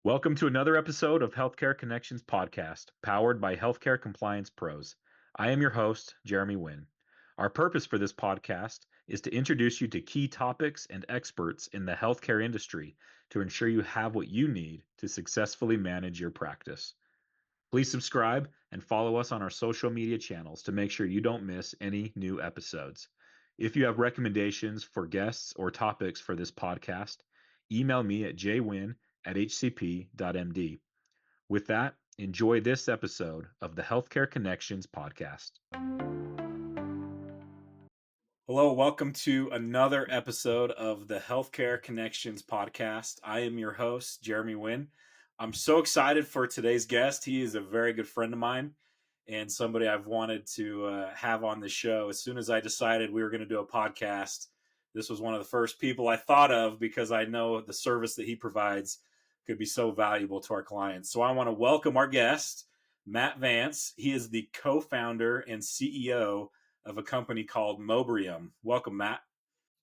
Welcome to another episode of Healthcare Connections podcast, powered by Healthcare Compliance Pros. I am your host, Jeremy Winn. Our purpose for this podcast is to introduce you to key topics and experts in the healthcare industry to ensure you have what you need to successfully manage your practice. Please subscribe and follow us on our social media channels to make sure you don't miss any new episodes. If you have recommendations for guests or topics for this podcast, email me at jwin@hcp.md. With that, enjoy this episode of the Healthcare Connections podcast. Hello, welcome to another episode of the Healthcare Connections podcast. I am your host, Jeremy Winn. I'm so excited for today's guest. He is a very good friend of mine and somebody I've wanted to have on the show. As soon as I decided we were going to do a podcast, this was one of the first people I thought of because I know the service that he provides could be so valuable to our clients. So I want to welcome our guest, Matt Vance. He is the co-founder and CEO of a company called Mobrium. Welcome, Matt.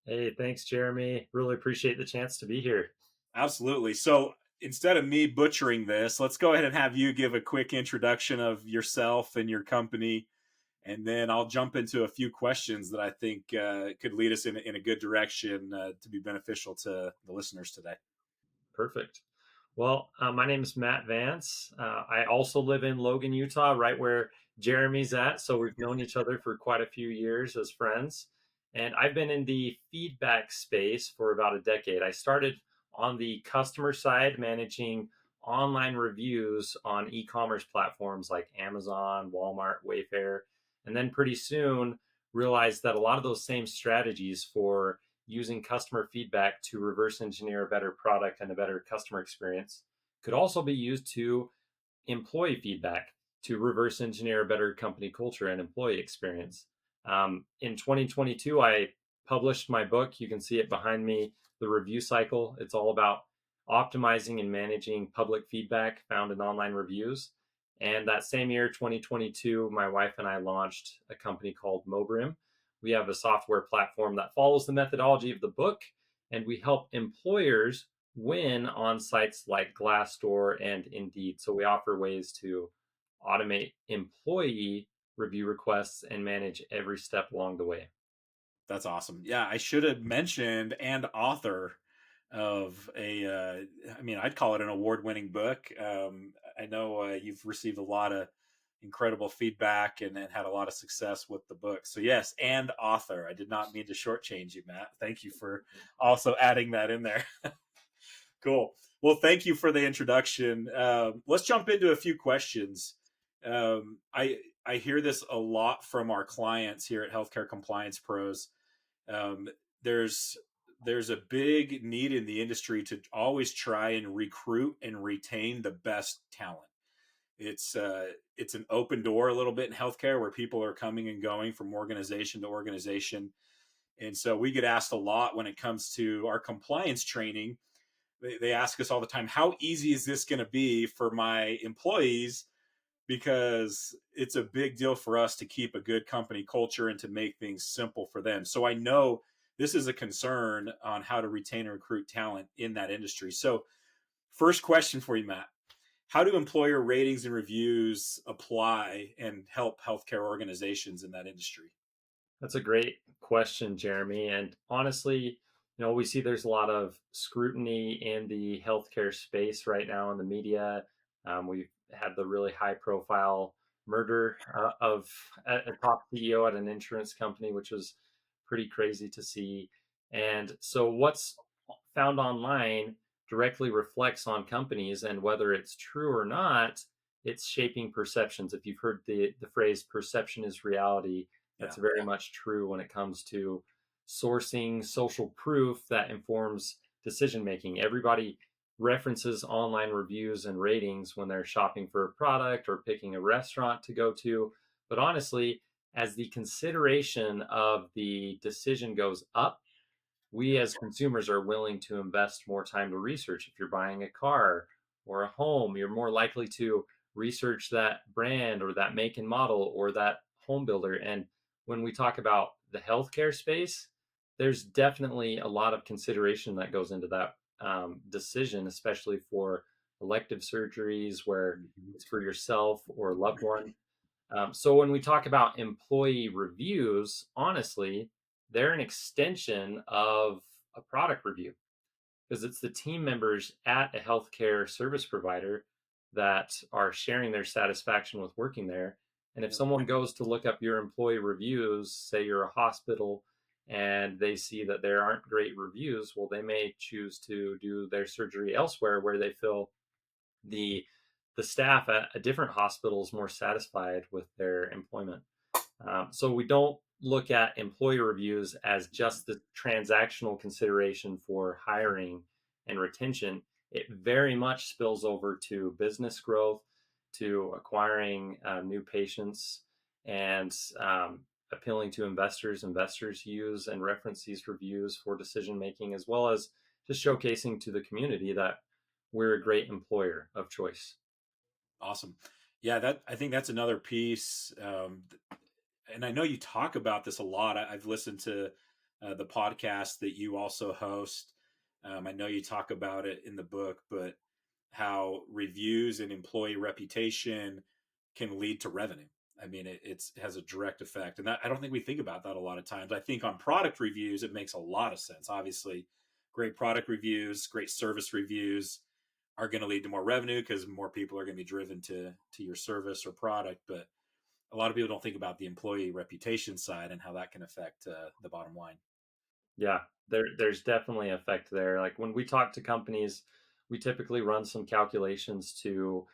Hey, thanks, Jeremy. Really appreciate the chance to be here. Absolutely. So instead of me butchering this, let's go ahead and have you give a quick introduction of yourself and your company, and then I'll jump into a few questions that I think could lead us in a good direction to be beneficial to the listeners today. Perfect. Well, my name is Matt Vance. I also live in Logan, Utah, right where Jeremy's at. So we've known each other for quite a few years as friends. And I've been in the feedback space for about a decade. I started on the customer side, managing online reviews on e-commerce platforms like Amazon, Walmart, Wayfair. And then pretty soon realized that a lot of those same strategies for using customer feedback to reverse engineer a better product and a better customer experience could also be used to employee feedback to reverse engineer a better company culture and employee experience. In 2022, I published my book. You can see it behind me, The Review Cycle. It's all about optimizing and managing public feedback found in online reviews. And that same year, 2022, my wife and I launched a company called Mobrium. We have a software platform that follows the methodology of the book, and we help employers win on sites like Glassdoor and Indeed. So we offer ways to automate employee review requests and manage every step along the way. That's awesome. Yeah, I should have mentioned and author of I'd call it an award-winning book. I know you've received a lot of incredible feedback and had a lot of success with the book. So yes, and author. I did not mean to shortchange you, Matt. Thank you for also adding that in there. Cool. Well, thank you for the introduction. Let's jump into a few questions. I hear this a lot from our clients here at Healthcare Compliance Pros. There's a big need in the industry to always try and recruit and retain the best talent. It's an open door a little bit in healthcare where people are coming and going from organization to organization. And so we get asked a lot when it comes to our compliance training. They ask us all the time, how easy is this going to be for my employees? Because it's a big deal for us to keep a good company culture and to make things simple for them. So I know this is a concern on how to retain and recruit talent in that industry. So first question for you, Matt. How do employer ratings and reviews apply and help healthcare organizations in that industry? That's a great question, Jeremy. And honestly, we see there's a lot of scrutiny in the healthcare space right now in the media. We've had the really high profile murder of a top CEO at an insurance company, which was pretty crazy to see. And so what's found online directly reflects on companies, and whether it's true or not, it's shaping perceptions. If you've heard the phrase perception is reality, that's very much true when it comes to sourcing social proof that informs decision making. Everybody references online reviews and ratings when they're shopping for a product or picking a restaurant to go to. But honestly, as the consideration of the decision goes up, we as consumers are willing to invest more time to research. If you're buying a car or a home, you're more likely to research that brand or that make and model or that home builder. And when we talk about the healthcare space, there's definitely a lot of consideration that goes into that decision, especially for elective surgeries where Mhm. it's for yourself or a loved one. So when we talk about employee reviews, honestly, they're an extension of a product review because it's the team members at a healthcare service provider that are sharing their satisfaction with working there. And if Yep. someone goes to look up your employee reviews, say you're a hospital, and they see that there aren't great reviews, well, they may choose to do their surgery elsewhere where they feel the the staff at a different hospital is more satisfied with their employment. So we don't look at employee reviews as just the transactional consideration for hiring and retention. It very much spills over to business growth, to acquiring new patients, and appealing to investors. Investors use and reference these reviews for decision making, as well as just showcasing to the community that we're a great employer of choice. Awesome. Yeah, that I think that's another piece. And I know you talk about this a lot. I've listened to the podcast that you also host. I know you talk about it in the book, but how reviews and employee reputation can lead to revenue. I mean, it has a direct effect, and I don't think we think about that a lot of times. I think on product reviews, it makes a lot of sense. Obviously, great product reviews, great service reviews are going to lead to more revenue because more people are going to be driven to your service or product. But a lot of people don't think about the employee reputation side and how that can affect the bottom line. Yeah, there's definitely effect there. Like when we talk to companies, we typically run some calculations to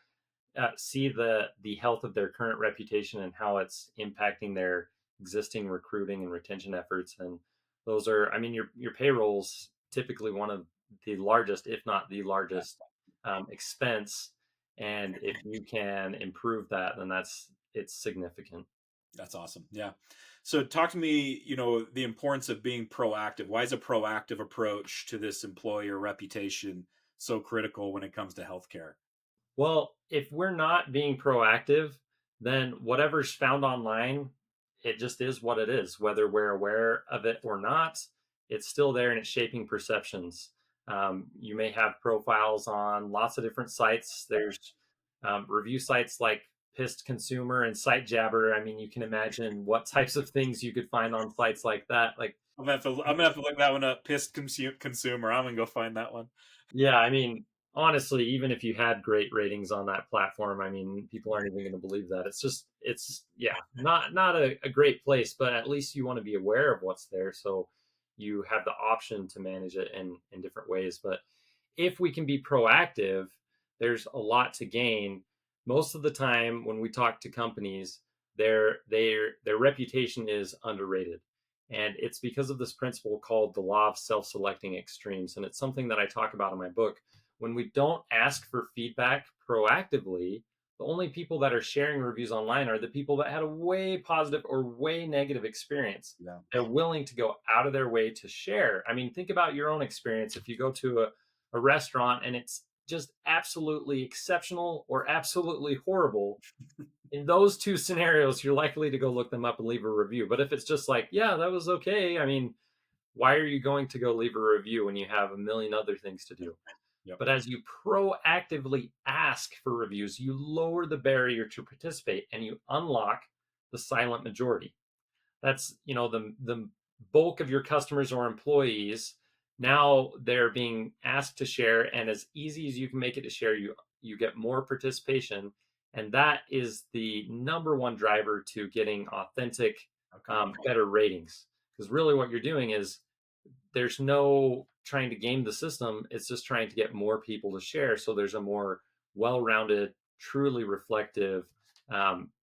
see the health of their current reputation and how it's impacting their existing recruiting and retention efforts. And those are, I mean, your payroll's typically one of the largest, if not the largest, expense. And if you can improve that, then it's significant. That's awesome. Yeah. So talk to me, the importance of being proactive. Why is a proactive approach to this employer reputation so critical when it comes to healthcare? Well, if we're not being proactive, then whatever's found online, it just is what it is. Whether we're aware of it or not, it's still there and it's shaping perceptions. You may have profiles on lots of different sites. There's review sites like Pissed Consumer and SiteJabber. I mean, you can imagine what types of things you could find on sites like that. Like I'm gonna have to look that one up. Pissed consumer. I'm gonna go find that one. yeah, I mean, honestly, even if you had great ratings on that platform, I mean, people aren't even going to believe that. Yeah, not a great place, but at least you want to be aware of what's there, so you have the option to manage it in different ways. But if we can be proactive, there's a lot to gain. Most of the time, when we talk to companies, their reputation is underrated. And it's because of this principle called the law of self selecting extremes. And it's something that I talk about in my book. When we don't ask for feedback proactively, the only people that are sharing reviews online are the people that had a way positive or way negative experience. Yeah. They're willing to go out of their way to share. I mean, think about your own experience. If you go to a restaurant and it's just absolutely exceptional or absolutely horrible, in those two scenarios, you're likely to go look them up and leave a review. But if it's just like, yeah, that was okay, I mean, why are you going to go leave a review when you have a million other things to do? Yep. But as you proactively ask for reviews, you lower the barrier to participate and you unlock the silent majority. That's, the bulk of your customers or employees. Now they're being asked to share, and as easy as you can make it to share, you get more participation, and that is the number one driver to getting authentic, Okay. better ratings. Because really, what you're doing is there's no trying to game the system. It's just trying to get more people to share, so there's a more well-rounded, truly reflective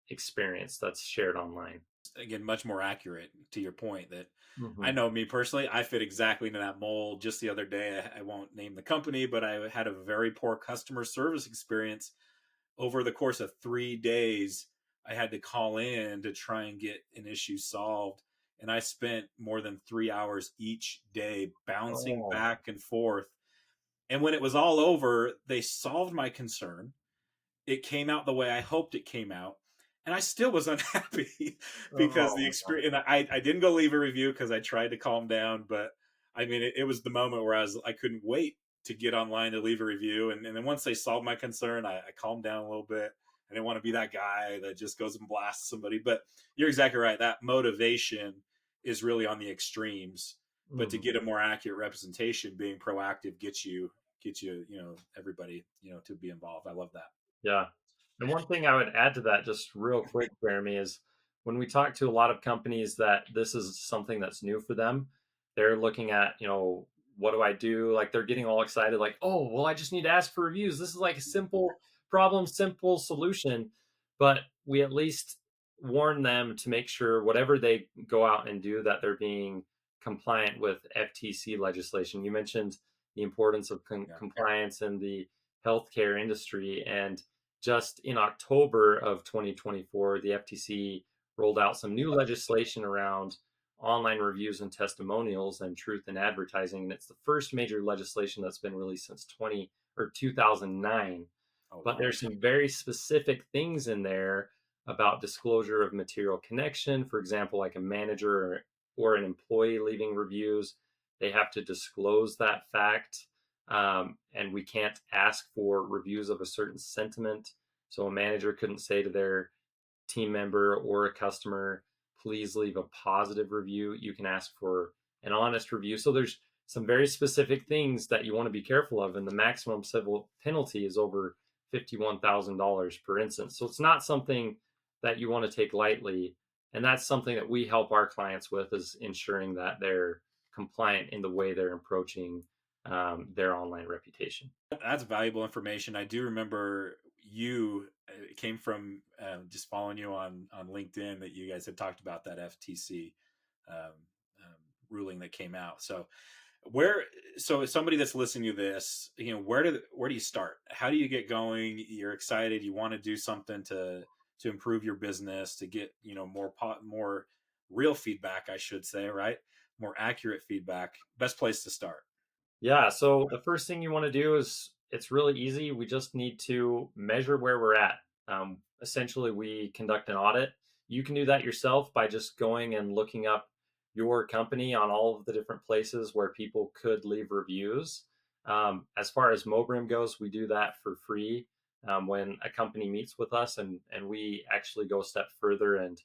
experience that's shared online. Again, much more accurate to your point that I Mm-hmm. know me personally, I fit exactly into that mold. Just the other day, I won't name the company, but I had a very poor customer service experience over the course of 3 days. I had to call in to try and get an issue solved. And I spent more than 3 hours each day bouncing Oh, back and forth. And when it was all over, they solved my concern. It came out the way I hoped it came out. And I still was unhappy because the oh, experience, and I didn't go leave a review because I tried to calm down, but I mean, it was the moment where I couldn't wait to get online to leave a review. And then once they solved my concern, I calmed down a little bit. I didn't want to be that guy that just goes and blasts somebody. But you're exactly right. That motivation is really on the extremes. But to Mhm. get a more accurate representation, being proactive gets you, everybody, to be involved. I love that. Yeah. And one thing I would add to that, just real quick, Jeremy, is when we talk to a lot of companies that this is something that's new for them, they're looking at, what do I do? Like they're getting all excited, like, oh, well, I just need to ask for reviews. This is like a simple problem, simple solution. But we at least warn them to make sure whatever they go out and do, that they're being compliant with FTC legislation. You mentioned the importance of Yeah. compliance in the healthcare industry. And just in October of 2024, the FTC rolled out some new legislation around online reviews and testimonials and truth in advertising. And it's the first major legislation that's been released since 2009. Oh, But wow. there's some very specific things in there about disclosure of material connection. For example, like a manager or an employee leaving reviews, they have to disclose that fact. And we can't ask for reviews of a certain sentiment. So a manager couldn't say to their team member or a customer, please leave a positive review. You can ask for an honest review. So there's some very specific things that you want to be careful of. And the maximum civil penalty is over $51,000 per instance. So it's not something that you want to take lightly. And that's something that we help our clients with, is ensuring that they're compliant in the way they're approaching their online reputation. That's valuable information. I do remember it came from just following you on LinkedIn, that you guys had talked about that FTC um, ruling that came out. Where, so somebody that's listening to this, where do you start? How do you get going? You're excited. You want to do something to improve your business, to get, more real feedback, I should say, right? More accurate feedback. Best place to start. Yeah, so the first thing you want to do is, it's really easy. We just need to measure where we're at. Essentially, we conduct an audit. You can do that yourself by just going and looking up your company on all of the different places where people could leave reviews. As far as Mobrium goes, we do that for free when a company meets with us, and we actually go a step further and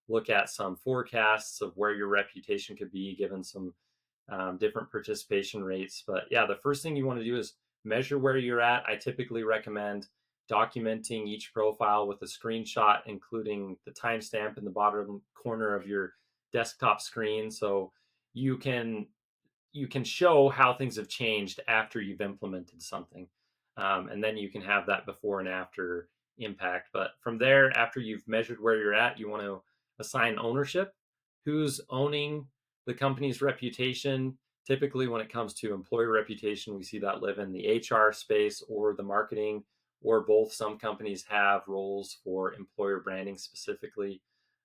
look at some forecasts of where your reputation could be given some different participation rates. But yeah, the first thing you want to do is measure where you're at. I typically recommend documenting each profile with a screenshot, including the timestamp in the bottom corner of your desktop screen, so you can show how things have changed after you've implemented something. And then you can have that before and after impact. But from there, after you've measured where you're at, you want to assign ownership. Who's owning the company's reputation? Typically, when it comes to employer reputation, we see that live in the HR space or the marketing, or both. Some companies have roles for employer branding specifically.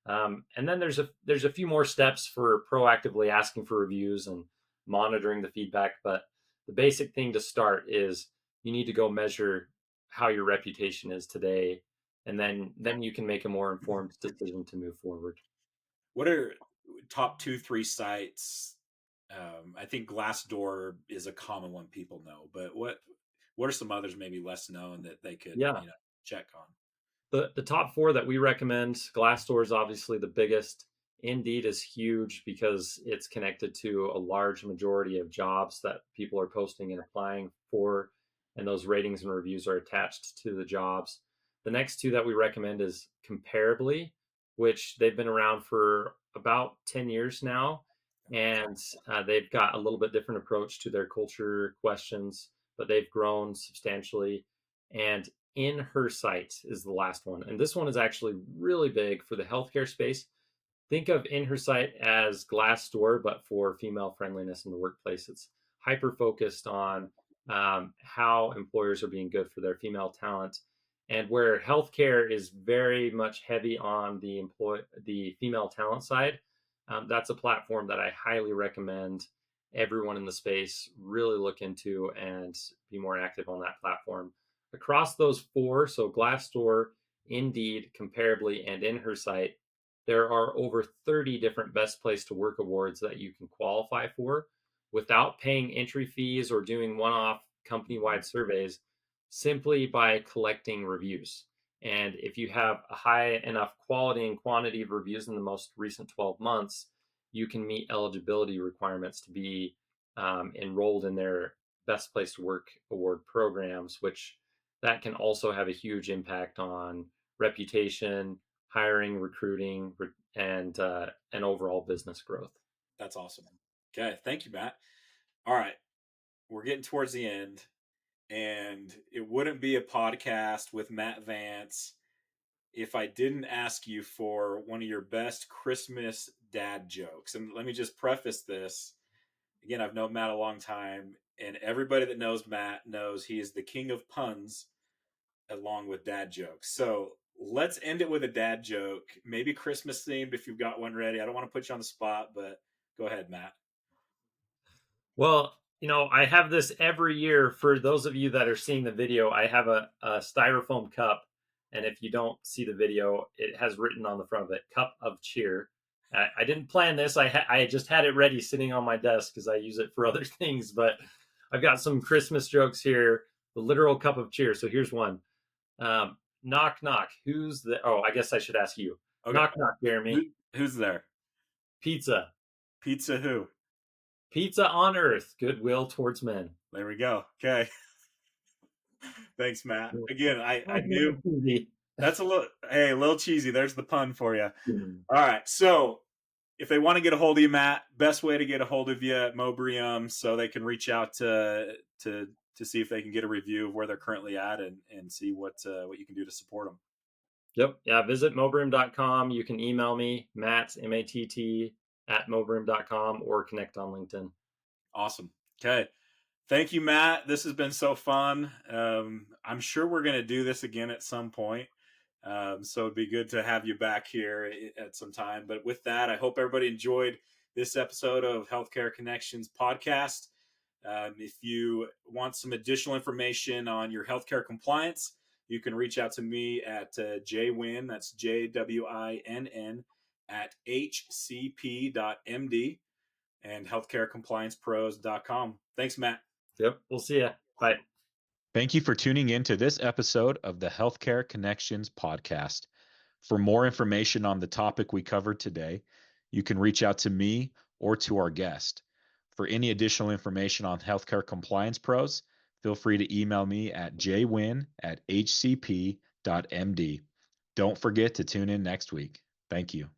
And then there's a few more steps for proactively asking for reviews and monitoring the feedback. But the basic thing to start is you need to go measure how your reputation is today, and then you can make a more informed decision to move forward. What are top two, three sites? I think Glassdoor is a common one people know, but what are some others maybe less known that they could, Yeah, check on? the top four that we recommend: Glassdoor is obviously the biggest. Indeed is huge because it's connected to a large majority of jobs that people are posting and applying for, and those ratings and reviews are attached to the jobs. The next two that we recommend is Comparably, which they've been around for about 10 years now, and they've got a little bit different approach to their culture questions, but they've grown substantially. And In Her Sight is the last one. And this one is actually really big for the healthcare space. Think of In Her Sight as Glassdoor, but for female friendliness in the workplace. It's hyper focused on how employers are being good for their female talent, and where healthcare is very much heavy on the female talent side. That's a platform that I highly recommend everyone in the space really look into and be more active on that platform. Across those four, so Glassdoor, Indeed, Comparably, and In Her Sight, there are over 30 different Best Place to Work awards that you can qualify for without paying entry fees or doing one off company-wide surveys simply by collecting reviews. And if you have a high enough quality and quantity of reviews in the most recent 12 months, you can meet eligibility requirements to be enrolled in their Best Place to Work award programs, which that can also have a huge impact on reputation, hiring, recruiting, and overall business growth. That's awesome. Okay, thank you, Matt. All right, we're getting towards the end, and it wouldn't be a podcast with Matt Vance if I didn't ask you for one of your best Christmas dad jokes. And let me just preface this. Again, I've known Matt a long time, and everybody that knows Matt knows he is the king of puns along with dad jokes. So let's end it with a dad joke, maybe Christmas themed if you've got one ready. I don't want to put you on the spot, but go ahead, Matt. Well, I have this every year. For those of you that are seeing the video, I have a styrofoam cup. And if you don't see the video, it has written on the front of it, "Cup of Cheer." I didn't plan this. I just had it ready sitting on my desk because I use it for other things. But I've got some Christmas jokes here. The literal cup of cheer. So here's one. Knock, knock. Who's the? Oh, I guess I should ask you. Okay. Knock, knock, Jeremy. Who's there? Pizza. Pizza who? Pizza on earth. Goodwill towards men. There we go. Okay. Thanks, Matt. Again, I knew that's a little cheesy. There's the pun for you. All right. So if they want to get a hold of you, Matt, best way to get a hold of you at Mobrium so they can reach out to see if they can get a review of where they're currently at and see what you can do to support them. Yep. Yeah. Visit Mobrium.com. You can email me, Matt, MATT, at Mobrium.com, or connect on LinkedIn. Awesome. Okay. Thank you, Matt. This has been so fun. I'm sure we're going to do this again at some point. So it'd be good to have you back here at some time. But with that, I hope everybody enjoyed this episode of Healthcare Connections podcast. If you want some additional information on your healthcare compliance, you can reach out to me at jwinn, that's JWINN, at hcp.md and healthcarecompliancepros.com. Thanks, Matt. Yep. We'll see you. Bye. Thank you for tuning in to this episode of the Healthcare Connections podcast. For more information on the topic we covered today, you can reach out to me or to our guest. For any additional information on Healthcare Compliance Pros, feel free to email me at jwinn@hcp.md. Don't forget to tune in next week. Thank you.